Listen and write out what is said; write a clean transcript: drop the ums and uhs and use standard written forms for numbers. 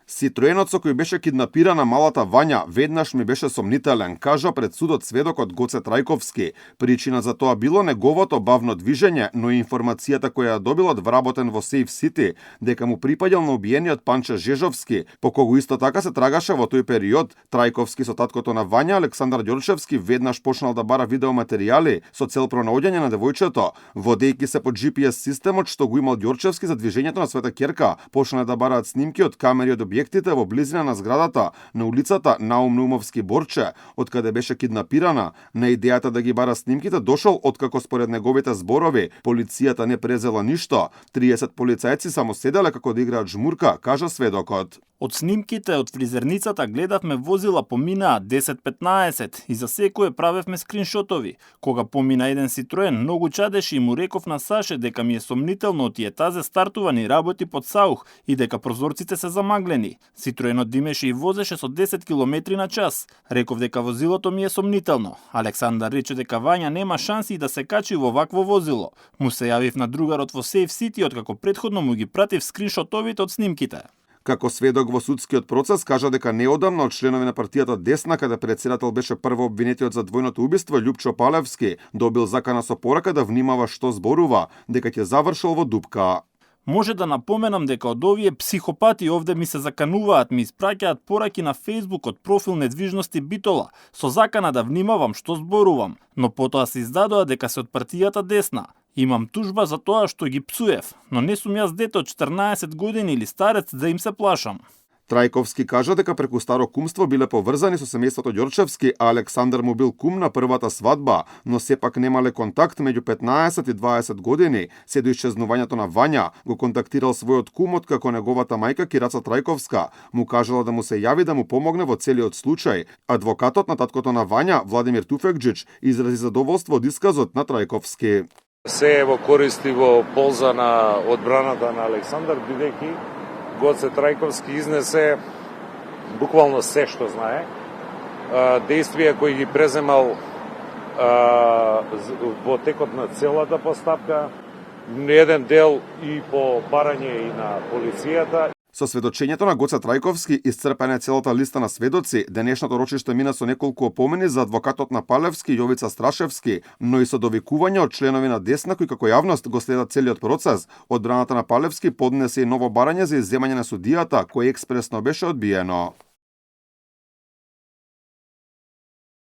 Ситроенот со кој беше киднапирана малата Вања веднаш ми беше сомнителен, кажа пред судот сведокот Гоце Трајковски. Причина за тоа било неговото бавно движење, но и информацијата која ја добил од вработен во Сейф Сити, дека му припаѓал на убиениот Панче Жежовски, по кого исто така се трагаше во тој период. Трајковски со таткото на Вања, Александар Ѓорчевски, веднаш почнал да бара видеоматеријали со цел пронаоѓање на девојчето. Водејќи се под GPS системот што го имал Ѓорчевски за движењето на Света Ќерка, почнале да бараат снимки од камери од објектите во близина на зградата на улицата Наум Наумовски Борче, од каде беше киднапирана. На идејата да ги бара снимките дошол откако според неговите зборови полицијата не презела ништо. 30 полицајци само седеле како да играат жмурка, кажа сведокот. Од снимките од фризерницата гледавме возила поминаа 10-15 и за секое правевме скриншотови. Кога помина еден Ситроен, многу чадеше и му реков на Саше дека ми е сомнително тие тазе стартувани работи под саух и дека прозорците се замаглени. Ситроенот димеше и возеше со 10 км на час. Реков дека возилото ми е сомнително. Александар рече дека Вања нема шанси да се качи во вакво возило. Му се јавив на другарот во Сейф Сити откако претходно му ги пратив скриншотовите од снимките. Како сведок во судскиот процес кажа дека неодамна од членови на партијата Десна, каде председател беше прво обвинетиот за двојното убиство Љупчо Палевски, добил закана со порака да внимава што зборува, дека ќе завршил во дупка. Може да напоменам дека од овие психопати овде ми се закануваат, ми испраќаат пораки на Facebook од профил Недвижности Битола, со закана да внимавам што зборувам, но потоа се издадоа дека се од партијата Десна. Имам тужба за тоа што ги псуев, но не сум јас дете од 14 години или старец да им се плашам. Трајковски кажа дека преку старо кумство биле поврзани со семејството Ѓорчевски, а Александар му бил кум на првата свадба, но сепак немале контакт меѓу 15 и 20 години. Се до исчезнувањето на Вања го контактирал својот кум откако неговата мајка Кираца Трајковска му кажала да му се јави да му помогне во целиот случај. Адвокатот на таткото на Вања, Владимир Туфекџич, изрази задоволство од исказот на Трајковски. Се е во корист и во полза на одбраната на Александар, бидејќи Гоце Трајковски изнесе буквално се што знае, действија кои ги преземал во текот на целата постапка, еден дел и по барање и на полицијата. Со сведочењето на Гоце Трајковски исцрпена е целата листа на сведоци. Денешното рочиште мина со неколку опомени за адвокатот на Палевски Јовица Страшевски, но и со довикување од членови на Десна кои како јавност го следат целиот процес. Одбраната на Палевски поднесе и ново барање за изземање на судијата, кој експресно беше одбиено.